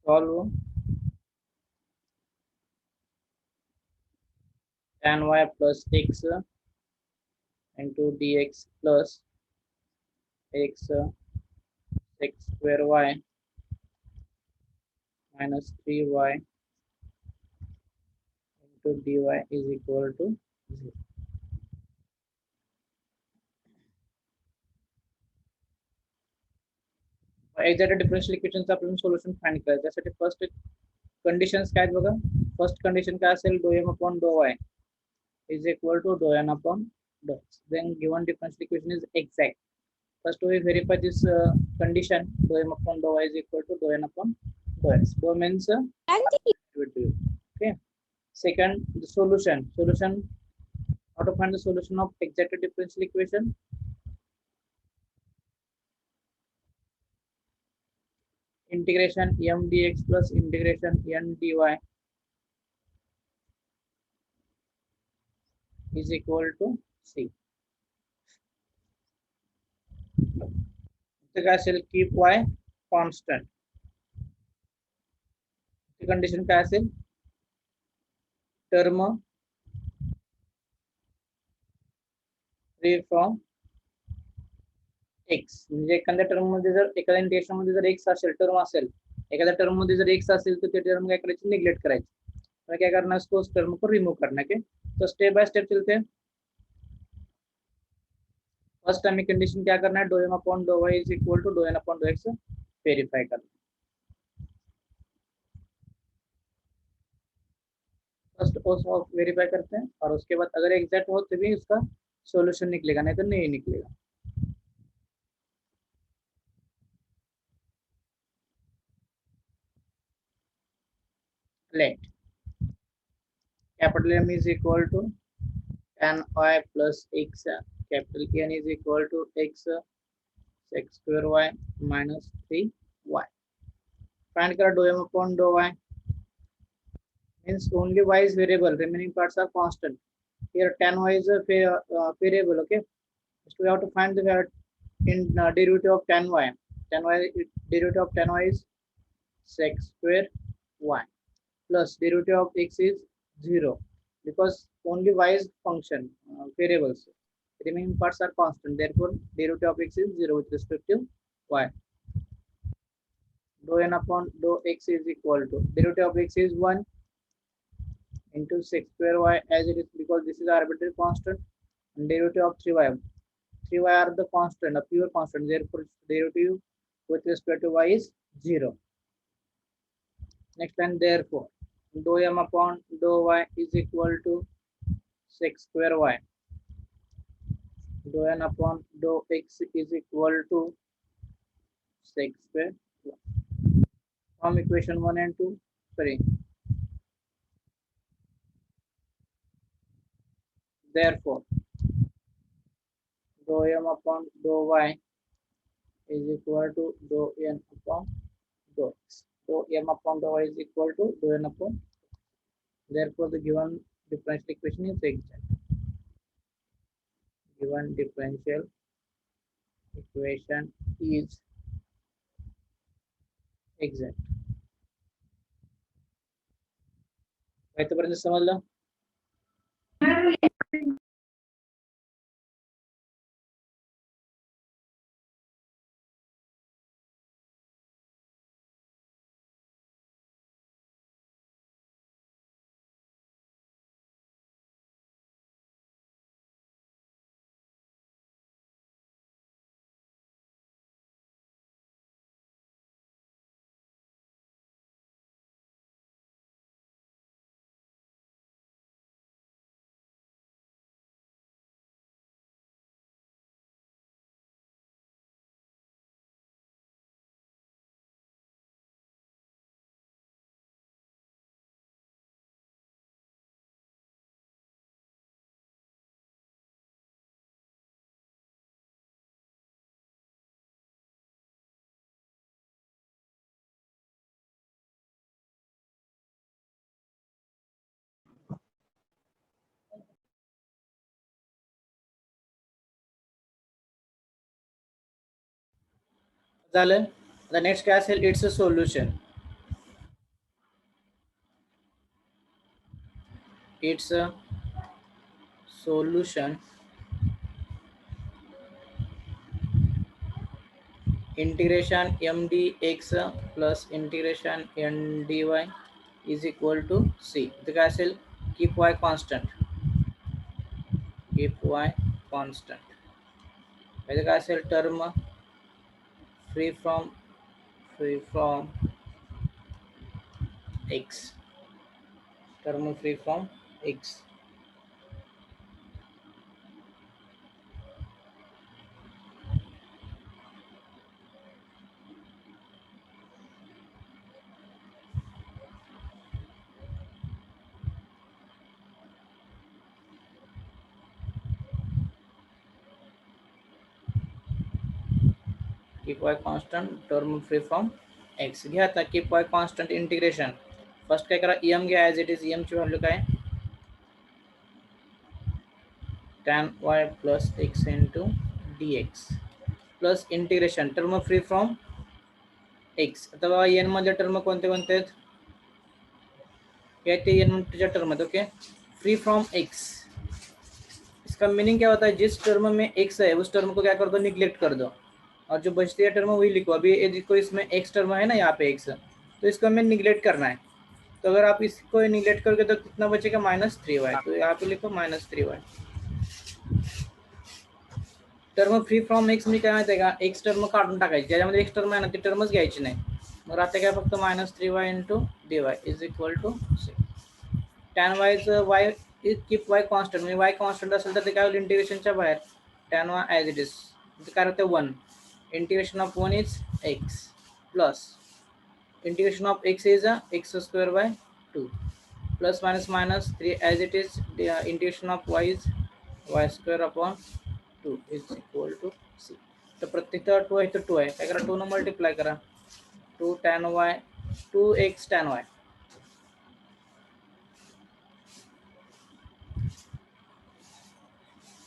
Solve tan y plus x into dx plus x sec square y minus 3y into dy is equal to 0. Exact differential इक्वेशनचा आपल्याला solution find करायचं त्यासाठी first conditions काय आहेत बघा. First condition काय असेल do M upon do y is equal to do N upon do x. Then given differential equation is exact. First we verify this condition dou m upon dou y is equal to dou n upon dou x. Dou means okay. Second, the solution. How to find the solution of exact differential equation? Integration m dx plus integration n dy is equal to c. काय असेल keep y constant. Condition काय असेल term free from x. म्हणजे एखाद्या term मध्ये जर एखाद्या integration मध्ये जर एक्स असेल टर्म असेल एखाद्या टर्म मध्ये जर एक्स असेल तर ते टर्म काय करायची निग्लेक्ट करायची. तो क्या करना है उसको उस टर्म को रिमूव करना है. तो स्टेप बाय स्टेप चलते हैं. फर्स्ट हमें कंडीशन क्या करना है do M upon do y is equal to do N upon do x verify करना. फर्स्ट उसको वेरीफाई करते हैं और उसके बाद अगर एग्जैक्ट हो तो भी उसका सॉल्यूशन निकलेगा नहीं तो नहीं निकलेगा. Let capital M is equal to tan y plus x. Capital N is equal to x sec square y minus 3y. Find kara dou m upon dou y means only y is variable, remaining parts are constant. Here tan y is a variable. Okay, so we have to find the derivative of tan y. Derivative of tan y is sec square y plus derivative of x is 0 because only y is function variables. Remaining parts are constant. Therefore, derivative of x is 0 with respect to y. Dou n upon dou x is equal to derivative of x is 1 into sec square y as it is because this is arbitrary constant, and derivative of 3y. 3y are the constant, a pure constant. Therefore, derivative with respect to y is 0. Next line, therefore, dou m upon dou y is equal to sec square y. Dou n upon dou x is equal to sec square y. From equation 1 and 2, sorry. Therefore, dou m upon dou y is equal to dou n upon dou x. Dou m upon dou y is equal to dou n upon. Therefore, the given differential equation is exact. Given differential equation is exact. इथपर्यंत समजलं. झालं. The next काय असेल it's a solution. its solution integration mdx plus integration ndy is equal to c. इथं काय असेल, keep y constant, keep y constant. इथं काय असेल, term free from x, term free from x. Keep y constant, term free from x. घ्या आता keep y constant integration. First काय करा, em घ्या ॲज इट इज. em ची value काय, tan y plus x into dx plus integration term free from x. आता बघा N मध्ये टर्म कोणते कोणते आहेत, कहते हैं एन टर्म है, ओके, फ्री फ्रॉम x. इसका मीनिंग क्या होता है, जिस टर्म में x है उस टर्म को क्या कर दो, निग्लेक्ट कर दो, और जो बचती है टर्म वही लिखो. अभी ये देखो इसमें x टर्म है ना, यहाँ पे x, तो इसको हमें निग्लेक्ट करना है. तो अगर आप इसको निग्लेक्ट करके तो कितना बचेगा, -3y. तो यहाँ पे लिखो -3y. Term free from x मी काय माहिती आहे का, x टर्म काढून टाकायची, ज्याच्यामध्ये x टर्म आहे ना ती टर्मच घ्यायची नाही. मग आता काय, फक्त -3y into dy is equal to 6. tan y y keep y constant, म्हणजे y कॉन्स्टंट असेल तर ते काय होईल, इंटिग्रेशनच्या बाहेर tan y as it is. काय होते 1. Integration of 1 is x plus integration of x is x² 2 plus minus 3 as it is. Integration of y is y² 2 is equal to c. तर प्रत्येक 2 आहे तर 2 आहे, काय करा 2 ने मल्टिप्लाय करा. 2 tan y 2x tan y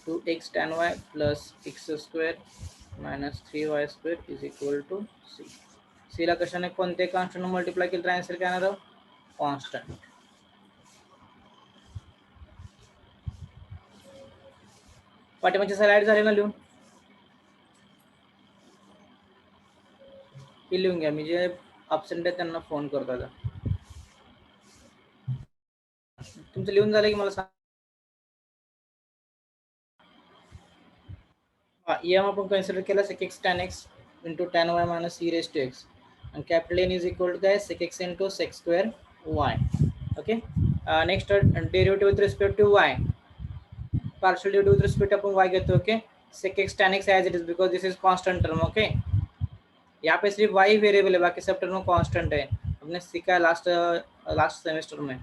2x tan y plus x² minus 3y² is equal to c. c ला कशाने कोणते कॉन्स्टंट मल्टिप्लाय केलं तर आन्सर काय येणार, कॉन्स्टंट. पाठीमागचे स्लाइड झाले ना लिहून, हे लिहून घ्या. मी जे अब्सेंट आहे त्यांना फोन करतो आता. तुमचं लिहून झालं की मला सांग. एम आपण कन्सिडर केला sec x tan x into tan y minus e raised to x, and capital N is equal to काय, sec x into sec² y. okay, next derivative with respect to y, partial derivative with respect to y घेतो. Okay, sec x tan x as it is because this is constant term. Okay, यहाँ पे सिर्फ y variable है, बाकी सब term constant है. हमने सीखा है लास्ट सेमेस्टर में,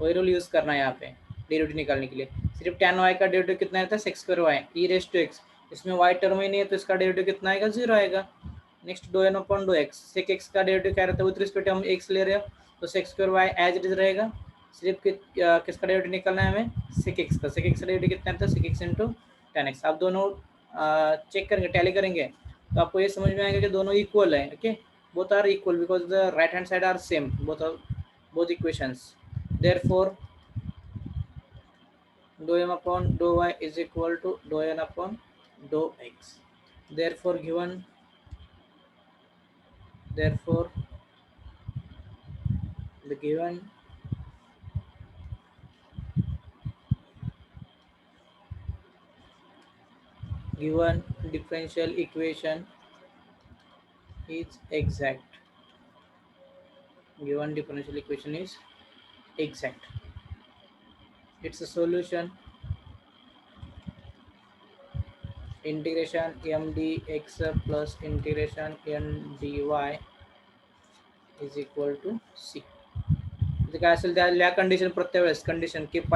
वही रूल यूज करना है यहाँ पे डेरिवेटिव निकालने के लिए. सिर्फ tan y का डेरिवेटिव कितना रहता है, sec² y e raised to x. इसमें y टर्म ही नहीं है तो इसका डेरिवेटिव कितना आएगा, 0 आएगा. Next dou n upon dou x, sec x का डेरिवेटिव क्या रहता है, विद रिस्पेक्ट हम x ले रहे हो तो sec² y as it is रहेगा. सिर्फ किसका डेरिवेटिव निकालना है हमें, sec x का. sec x का डेरिवेटिव कितना रहता है, sec x into tan x. आप दोनों चेक करेंगे, टैली करेंगे तो आपको ये समझ में आएगा कि दोनों इक्वल है. Okay, both are equal because the right hand side are same, both equations. Therefore dou m upon dou y is equal to dou n upon dou x. Therefore the given differential equation is exact. Given differential equation is exact. Its a solution integration m dx plus integration n dy is equal to c. काय असेल त्या condition, प्रत्येक वेळेस condition keep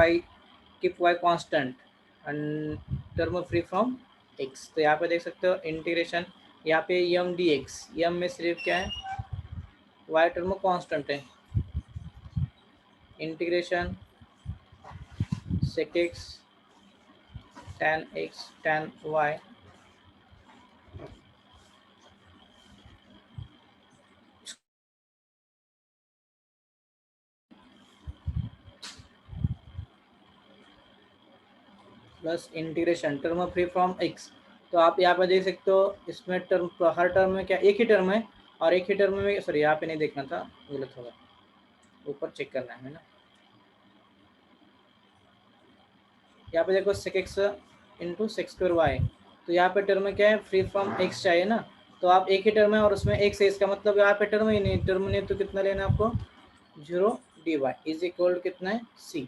y constant and term free from x. तो यहाँ पे देख सकते हो इंटीग्रेशन, यहाँ पे m dx, m में सिर्फ क्या है, y टर्म कांस्टेंट है. Integration sec x tan x tan y plus integration term free from x. तो आप यहाँ पे देख सकते हो इसमें टर्म, हर टर्म में क्या एक ही टर्म है, और एक ही टर्म में, सॉरी यहाँ पे नहीं देखना था, गलत होगा, ऊपर चेक करना है ना। यहाँ पे देखो sec x into sec square y, तो यहाँ पे टर्म में क्या है, फ्री फ्रॉम एक्स चाहिए ना, तो आप एक ही टर्म है और उसमें एक्स है, इसका मतलब यहाँ पे टर्म ही नहीं, टर्म नहीं, तो कितना लेना है आपको, 0 dy इज इक्वल टू कितना है, c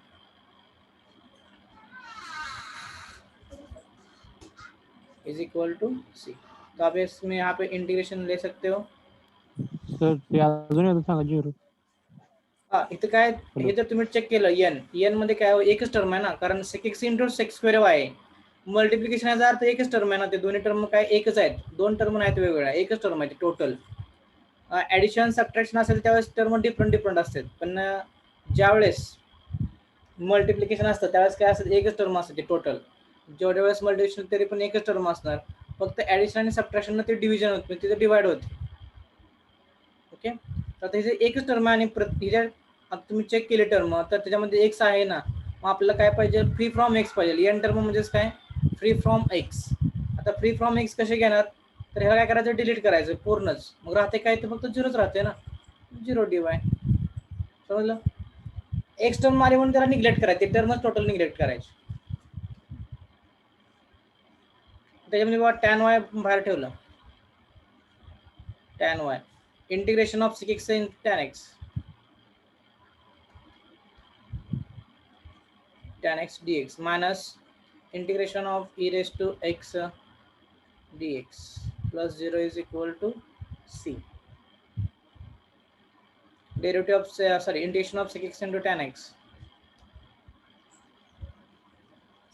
is equal to C. तो आप इसमें यहाँ पे इंटीग्रेशन ले सकते हो। सर ते अजून एकदा सांगा झिरो. हा इथं काय, हॅलो. हे जर तुम्ही चेक केलं एन मध्ये काय हो, एकच टर्म आहे ना, कारण sec x into sec square y आहे, मल्टिप्लिकेशन याचा अर्थ एकच टर्म आहे ना, ते दोन्ही टर्म काय एकच आहेत, दोन टर्म नाहीत वेगवेगळ्या, एकच टर्म आहे टोटल। ऍडिशन सबट्रॅक्शन असेल त्यावेळेस टर्म डिफरंट डिफरंट असतात, पण ज्यावेळेस मल्टिप्लिकेशन असतं त्यावेळेस काय असतं, एकच टर्म असते टोटल, जेवढ्या वेळेस मल्टिप्लिकेशन तरी पण एकच टर्म असणार, फक्त ऍडिशन आणि सबट्रॅक्शन ते डिव्हिजन होते, तिथे डिवाइड होते। ओके, तर त्याचे एकच टर्म आहे, आणि आता तुम्ही चेक केले टर्म, तर त्याच्यामध्ये एक्स आहे ना, मग आपल्याला काय पाहिजे, फ्री फ्रॉम एक्स पाहिजे, एन टर्म म्हणजेच काय, फ्री फ्रॉम एक्स। आता फ्री फ्रॉम एक्स कसे घेणार, तर ह्याला काय करायचं, डिलीट करायचं पूर्णच, मग राहते काय, तर फक्त झिरोच राहते ना, 0 dy, समजलं। एक्स टर्म आले म्हणून त्याला निग्लेक्ट करायचे, टर्मच टोटल निग्लेक्ट करायचे। त्याच्यामध्ये बघा टॅन वाय बाहेर ठेवलं, tan y integration of sec x in tan x, tan x dx minus integration of e raised to x dx plus 0 is equal to c, derivative of integration of sec x into tan x,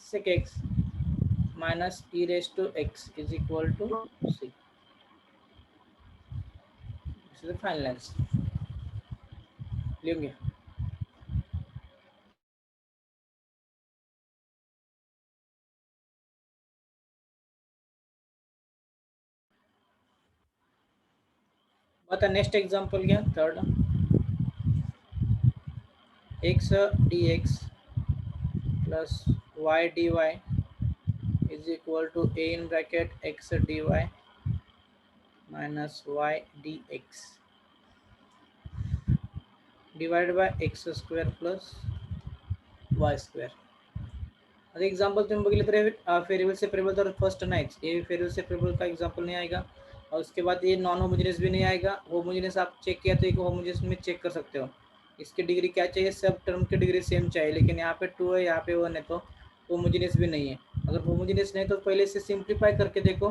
sec x minus e raised to x is equal to c, this is the final answer। लिहून घ्या। आता next example घ्या, third, x dx plus y dy is equal to a in bracket x dy minus y dx divided by x square plus y square। अगर example तुम्हें बघितलं तर variable separable तर first नाहीच, ये वेरिएबल सेपरेबल का example नहीं आएगा, और उसके बाद ये नॉन होमोजेनियस भी नहीं आएगा। होमोजेनियस आप चेक किया तो एक होमोजेनियस में चेक कर सकते हो, इसकी डिग्री क्या चाहिए, सब टर्म की डिग्री सेम चाहिए, लेकिन यहाँ पे 2 है, यहाँ पे 1 है, तो होमोजेनियस भी नहीं है। अगर होमोजेनियस नहीं तो पहले से सिंप्लीफाई करके देखो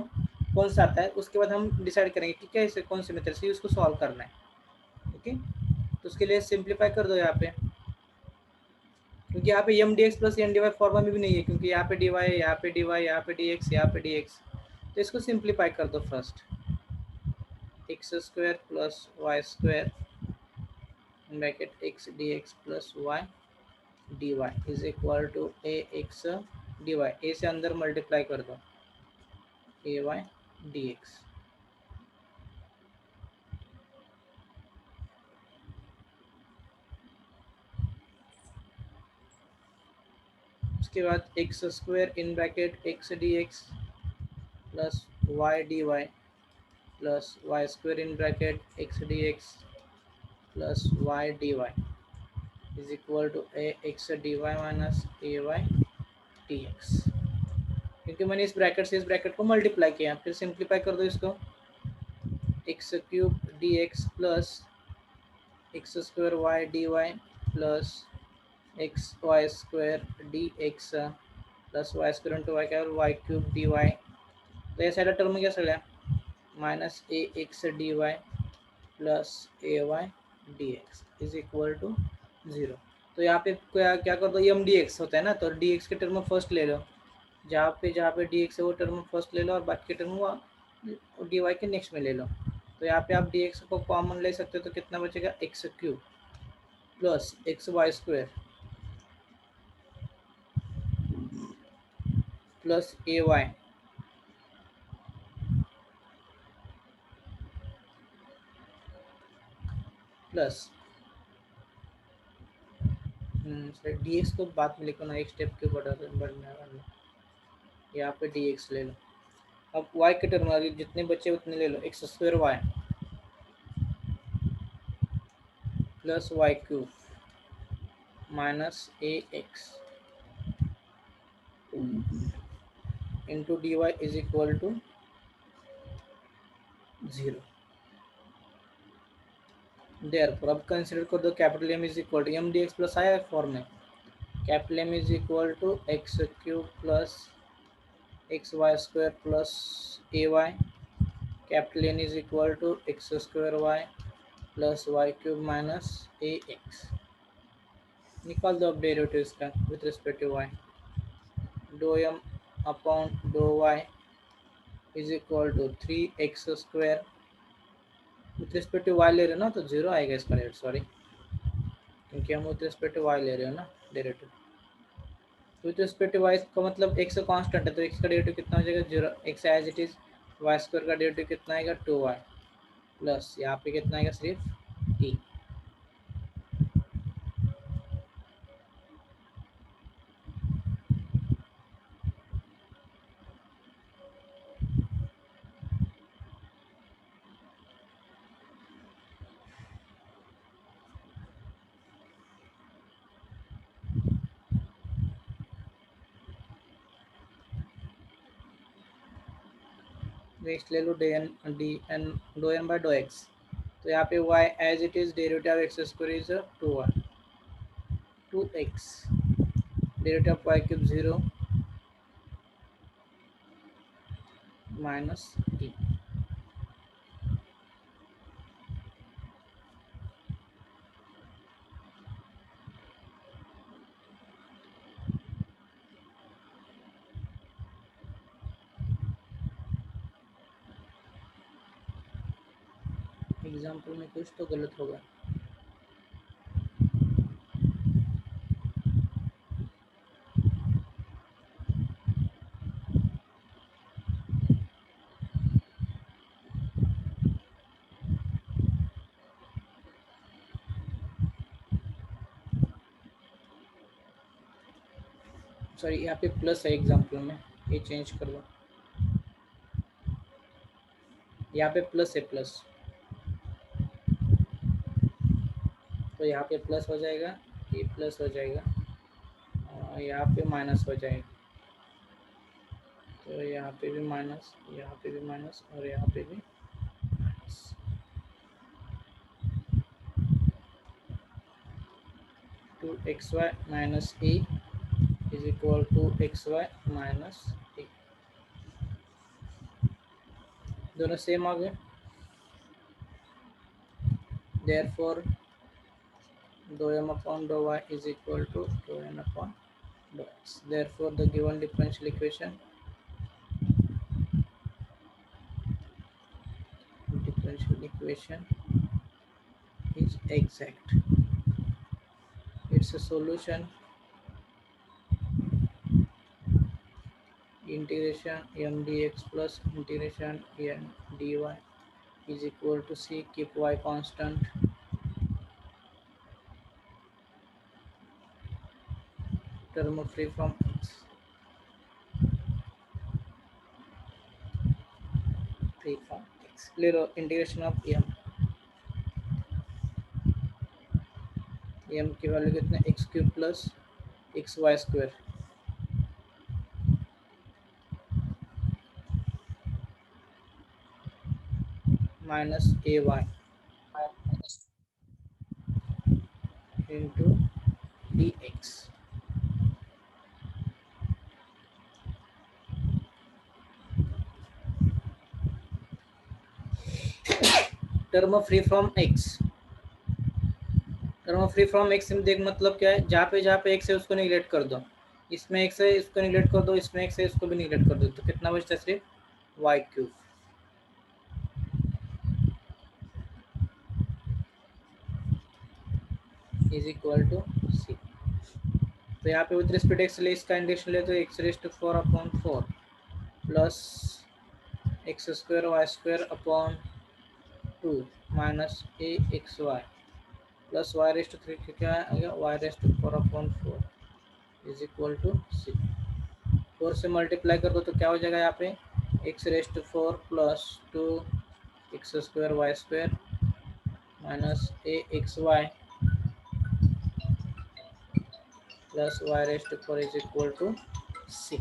कौन सा आता है, उसके बाद हम डिसाइड करेंगे कि कैसे कौन से मेथड से उसको सॉल्व करना है। ओके, तो उसके लिए सिंप्लीफाई कर दो यहाँ पे, क्योंकि यहाँ पे M d x plus N d y form में भी नहीं है, क्योंकि यहाँ पे डी वाई, यहाँ पे डी वाई, यहाँ पे डी एक्स, यहाँ पे डी एक्स, तो इसको सिंप्लीफाई कर दो first, x square plus y square bracket x d x plus y d y is equal to a x d y, a से अंदर मल्टीप्लाई कर दो, ए वाई डी एक्स, उसके बाद x square in bracket x d x plus y d y plus y square in bracket x d x plus y d y is equal to a x d y minus a y d x, क्योंकि मैंने इस bracket से इस bracket को multiply किया, फिर simplify कर दो इसको, x cube d x plus x square y d y plus x y square d x plus y square into y क्या, वाई क्यूब डी वाई, तो या साइड टर्म क्या सगळ्या minus a x d y plus a y d x is equal to 0। तो यहाँ पे क्या कर दो, एम डी एक्स होता है ना, तो डी एक्स के टर्म फर्स्ट ले लो, जहाँ पे डी एक्स है वो टर्म फर्स्ट ले लो, और बाकी के टर्म वो डी वाई के नेक्स्ट में ले लो। तो यहाँ पे आप डी एक्स को कॉमन ले सकते हो, तो कितना बचेगा, x cube plus x y square plus a y plus d x को बाद में लिखो ना, एक स्टेप के बढ़ने वाला, यहाँ पे dx ले लो। अब y के टर्म जितने बचे उतने ले लो, x square y plus y cube minus a x into d y is equal to 0। Therefore अब कंसिडर कर दो capital M is equal to M d x plus I form में, capital M is equal to x cube plus x y square plus a y, capital N is equal to x square y plus y cube minus a x. निकाल दो अब derivative इसका with respect to y, do M upon do y is equal to 3x square, with respect to y ले रहे हो ना तो 0 आएगा इसका रेट, सॉरी क्योंकि हम विथ रिस्पेक्ट टू वाई ले रहे हो ना derivative. With respect to y का मतलब x कांस्टेंट है, तो x का डेरिवेटिव कितना हो जाएगा 0, x as it is, y square का डेरिवेटिव कितना आएगा 2y प्लस यहाँ पे कितना आएगा सिर्फ t। नेक्स्ट ले लो do N by do x, तो यहाँ पे y as it is derivative of x square is 2y 2x derivative of y cube 0 minus t। Example में कुछ तो गलत होगा। सॉरी यहाँ पे प्लस है एग्जाम्पल में, ये चेंज कर लो, यहाँ पे प्लस है प्लस, तो यहाँ पे प्लस हो जाएगा, ये प्लस हो जाएगा और यहाँ पे माइनस हो जाएगा, तो यहाँ पे भी माइनस, यहाँ पे भी माइनस और यहाँ पे भी minus. Two x y minus a is equal to x y minus a, दोनों सेम आ गए। Therefore dou m upon dou y is equal to dou n upon dou x. Therefore, the given differential equation is exact. It's a solution. Integration m dx plus integration n dy is equal to c. Keep y constant. Term free from x. Free from x. Little integration of m. m की value कितने x cube plus x y square minus a y into d x. Term free from x, term free from x में देख मतलब क्या है, जहाँ पे x है उसको निगलेक्ट कर दो, इसमें एक्स है इसको निगलेक्ट कर दो, इसमें एक्स है इसको भी निगलेक्ट कर दो, तो कितना बचता है सिर्फ y cube is equal to C. तो यहाँ पे विद रिस्पेक्ट एक्स ले इसका इंडेक्शन ले तो x raised to 4/4 plus x square y square upon 2 minus a x y plus y raised to 3 क्या आएगा y raised to 4/4 is equal to C. 4 से मल्टीप्लाई कर दो तो क्या हो जाएगा यहाँ पे x⁴ plus 2x² y² minus axy plus y⁴ is equal to c।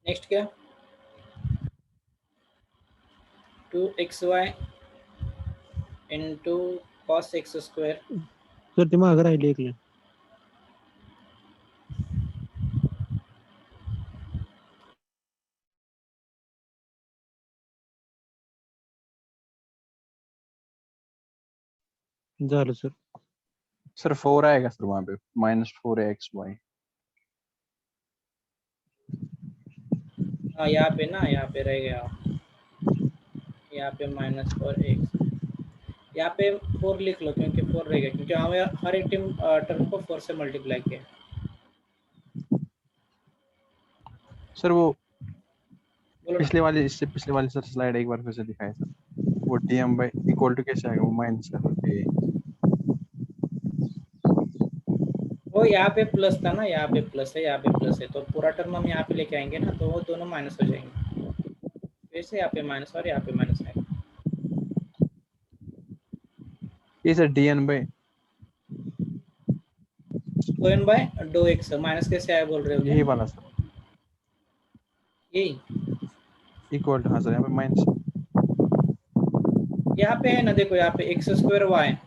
Next क्या 2xy into cos x²। Sir ते मागं राहिले ऐकलं. झालं सर. सर 4 आएगा सर वहां पे -4xy। हाँ यहाँ पे ना, यहाँ पे रह गया, यहाँ पे -4x, यहाँ पे 4 लिख लो क्योंकि 4 रह गया, क्योंकि हमें हर एक टर्म को 4 से मल्टीप्लाई किया। सर वो बोलो ना। पिछले वाली, इससे पिछले वाली सर स्लाइड एक बार फिर से दिखाएं सर। वो dm/= कैसे आएगा, वो माइनस करके। वो यहाँ पे प्लस था ना, यहाँ पे प्लस है, यहाँ पे प्लस है, तो पूरा टर्म हम यहाँ पे लेके आएंगे ना, तो वो दोनों माइनस हो जाएंगे। वैसे यहाँ पे माइनस और यहाँ पे माइनस है। ये सर dn/, 2n/2x माइनस कैसे आया बोल रहे हो क्या? यही वाला सर यही इक्वल टू, हाँ सर यहाँ पे माइनस, यहाँ पे है ना, देखो यहाँ पे x²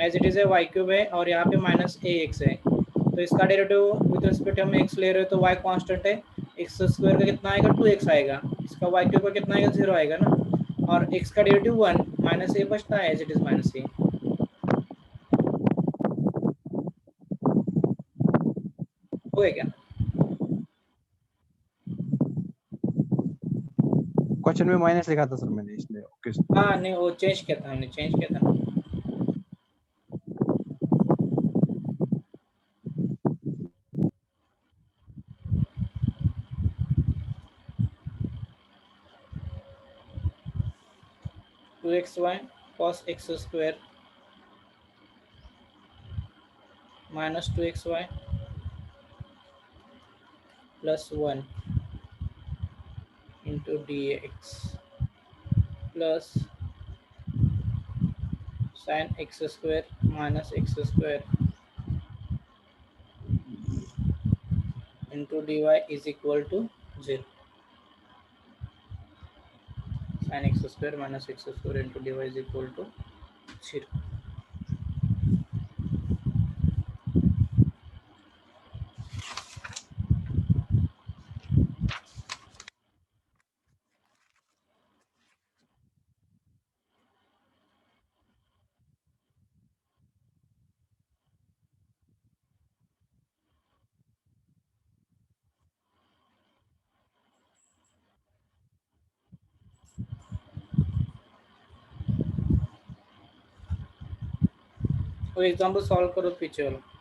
एज इट इज है, y³ है, और यहाँ पे -ax है, तो इसका डेरिवेटिव विद रिस्पेक्ट हम x ले रहे हो तो y कांस्टेंट है, x² का कितना आएगा 2x आएगा, इसका y³ का कितना आएगा 0 आएगा ना, और x का डेरिवेटिव 1 -a बचता है एज इट इज -a। हो गया क्या? क्वेश्चन में माइनस लिखा था सर मैंने, इसलिए ओके सर। हाँ नहीं, वो चेंज किया था हमने, चेंज किया था। Two x y cos x² -2xy plus 1 into dx plus sin x square minus x square into dy is equal to 0. Sin x square minus x square into dy is equal to 0. वो example solve करो पीछे वाला.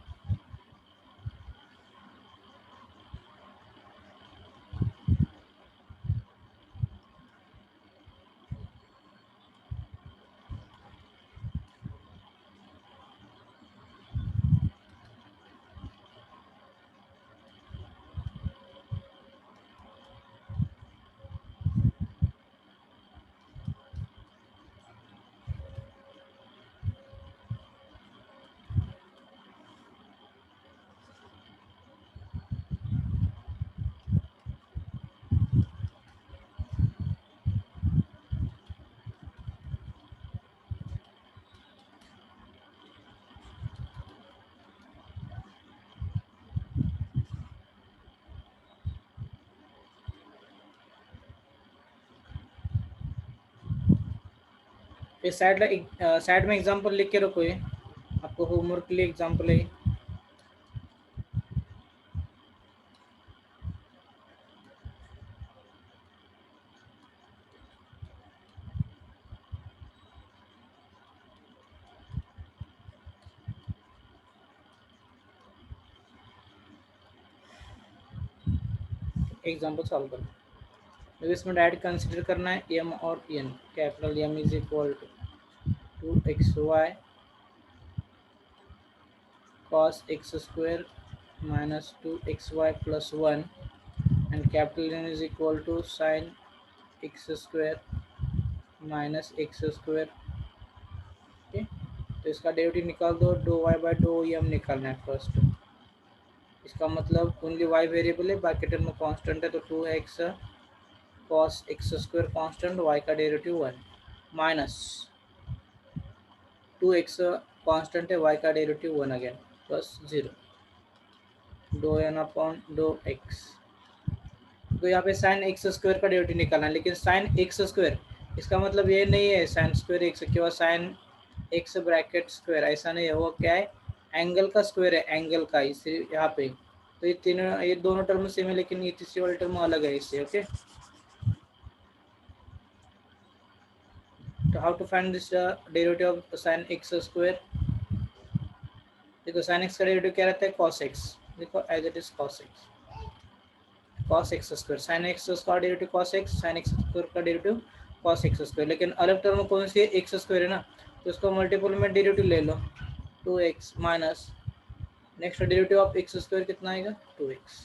इस side में example लिख के रखो. ये आपको होमवर्क के लिए एग्जांपल है. एग्जांपल सॉल्व करो. तो इसमें डायरेक्ट कंसीडर करना है m और n. Capital M is equal to 2xy cos x square minus 2xy plus 1 and capital N is equal to sin x square minus x square. Okay, तो इसका derivative निकाल दो. Do y by do m निकालना है first. इसका मतलब only y variable है, बाकी टर्म में कांस्टेंट है, तो 2x cos x square constant, y का डेरिवेटिव 1 माइनस 2x कांस्टेंट है, y का derivative 1 again plus 0 do n upon do x. तो यहाँ पे साइन एक्स स्क्वायर का डेरिवेटिव निकालना है, लेकिन साइन एक्स स्क्वायर इसका मतलब ये नहीं है साइन स्क्वायर एक्स केवल साइन एक्स ब्रैकेट स्क्वायर, ऐसा नहीं है. वो क्या है, एंगल का स्क्वायर है, एंगल का. इसे यहाँ पे तो ये दोनों टर्म सेम है, लेकिन ये तीसरी वाली टर्म अलग है इससे. ओके, तो how to find this derivative of sine x square. देखो साइन एक्स का डेरिवेटिव क्या रहता है, कॉस एक्स. देखो as it is cos x, cos x square. sin x का derivative cos x, sin x square का derivative cos x square. लेकिन अलग टर्म कौन सी है, x स्क्वायर है ना, तो इसका मल्टीपल में डेरिवेटिव ले लो. 2x minus next derivative of x square कितना आएगा, 2x.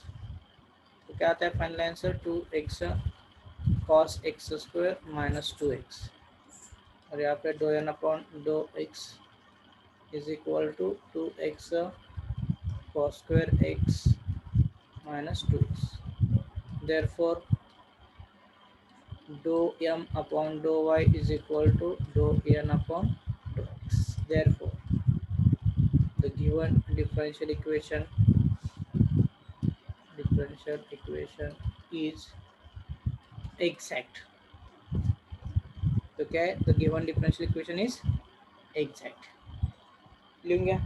तो क्या आता है final answer, 2x cos x स्क्वायर माइनस 2x. और यहाँ पे do N upon do x is equal to 2x cos स्क्वायर x minus 2x. Therefore, dou m upon dou y is equal to dou n upon dou x. Therefore, the given differential equation is exact. तो क्या है, the given differential equation is exact. लिखेंगे.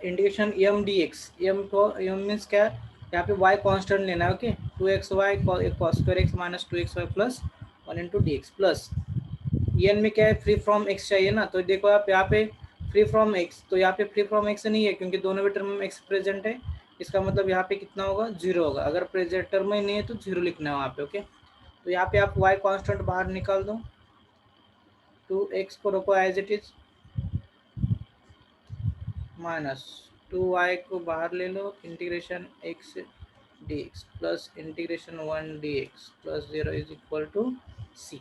Integration m d x, m को m means क्या है, यहाँ पे y constant लेना है। Okay, 2xy cos square x minus 2xy plus 1 into d x plus n में क्या है, फ्री फ्रॉम एक्स चाहिए ना, तो देखो आप यहाँ पे फ्री फ्रॉम एक्स, तो यहाँ पे फ्री फ्रॉम एक्स नहीं है क्योंकि दोनों भी टर्म में एक्स प्रेजेंट है। इसका मतलब यहाँ पे कितना होगा, जीरो होगा। अगर प्रेजेंट टर्म में नहीं है तो जीरो लिखना है वहाँ पे। ओके, तो यहाँ पे आप वाई कांस्टेंट बाहर निकाल दो, 2x को रखो as it is, minus 2y को बाहर ले लो, integration x dx plus integration 1 dx plus 0 is equal to c।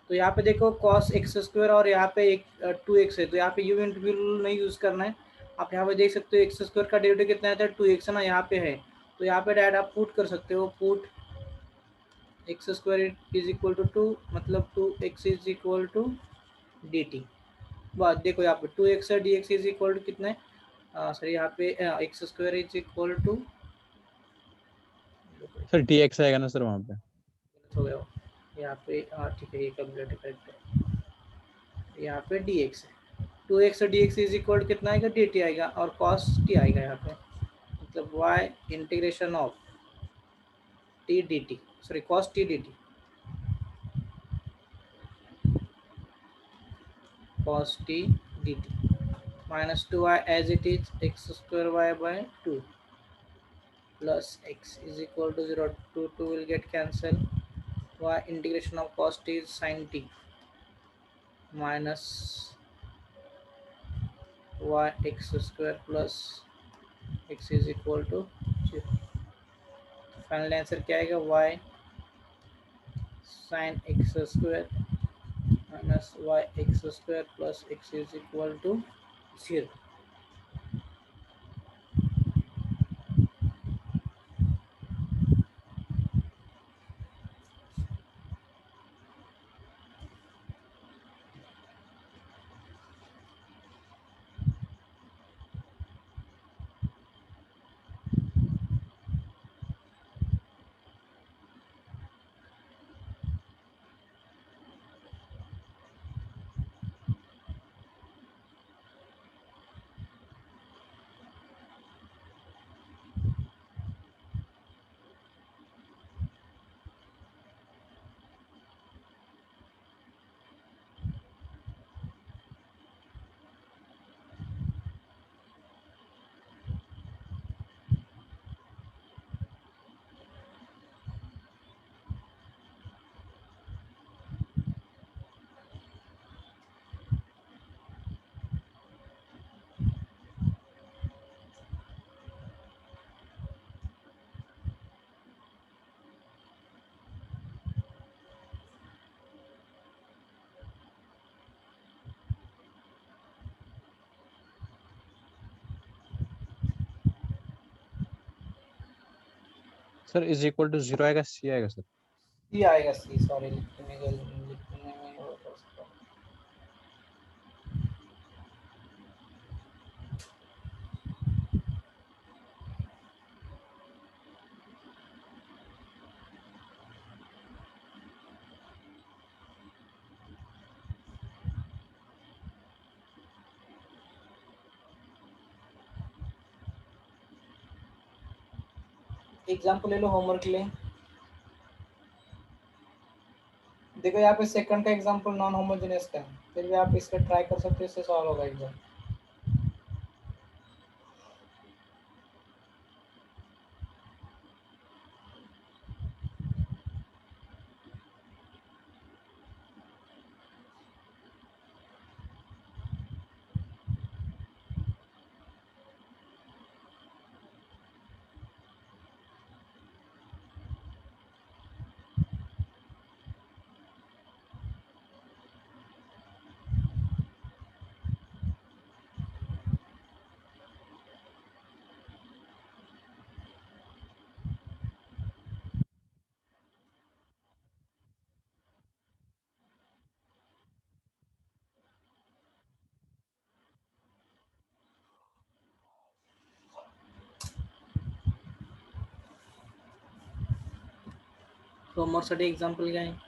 तो यहाँ पे देखो cos x स्क्वायर और यहाँ पे एक 2x है, तो यहाँ पे यू इंटीग्रल नहीं यूज करना है। आप यहाँ पे देख सकते हो एक्स स्क्वायर का डेरिवेटिव कितना आता है, 2x है ना, यहाँ पे है। तो यहाँ पे डायरेक्ट आप पुट कर सकते हो, put x square is equal to 2, मतलब 2x is equal to dt। बात देखो यहाँ पे 2x है, dx इज इक्वल टू कितना है, सर यहाँ पे x square is equal to, sir dx आएगा ना सर वहाँ पे? हो गया वो। यहाँ पे ठीक है, ये कैलकुलेटर करेक्ट है। यहाँ पे dx है, 2x dx is equal to कितना आएगा, dt आएगा, और cos t आएगा यहाँ पे, मतलब y integration of t dt, sorry cos t dt, cos t dt minus 2y as it is, x square y by 2 plus x is equal to 0, 2 will get cancelled, y integration of cos t is sin t minus y x square plus x is equal to 0। Final answer क्या आएगा, y sin x square minus y x square plus x is equal to 0। Sir is equal to 0 आएगा, c आएगा sir? ये आएगा सी, sorry लिखने में वो कर सकता हूँ। एग्जाम्पल ले लो होमवर्क के लिए। देखो यहाँ पे सेकंड का एग्जाम्पल नॉन होमोजेनियस का है, फिर भी आप इसका ट्राई कर सकते हो, इससे सॉल्व होगा एग्जाम। होमवर्क साठी एग्जाम्पल काय आहे?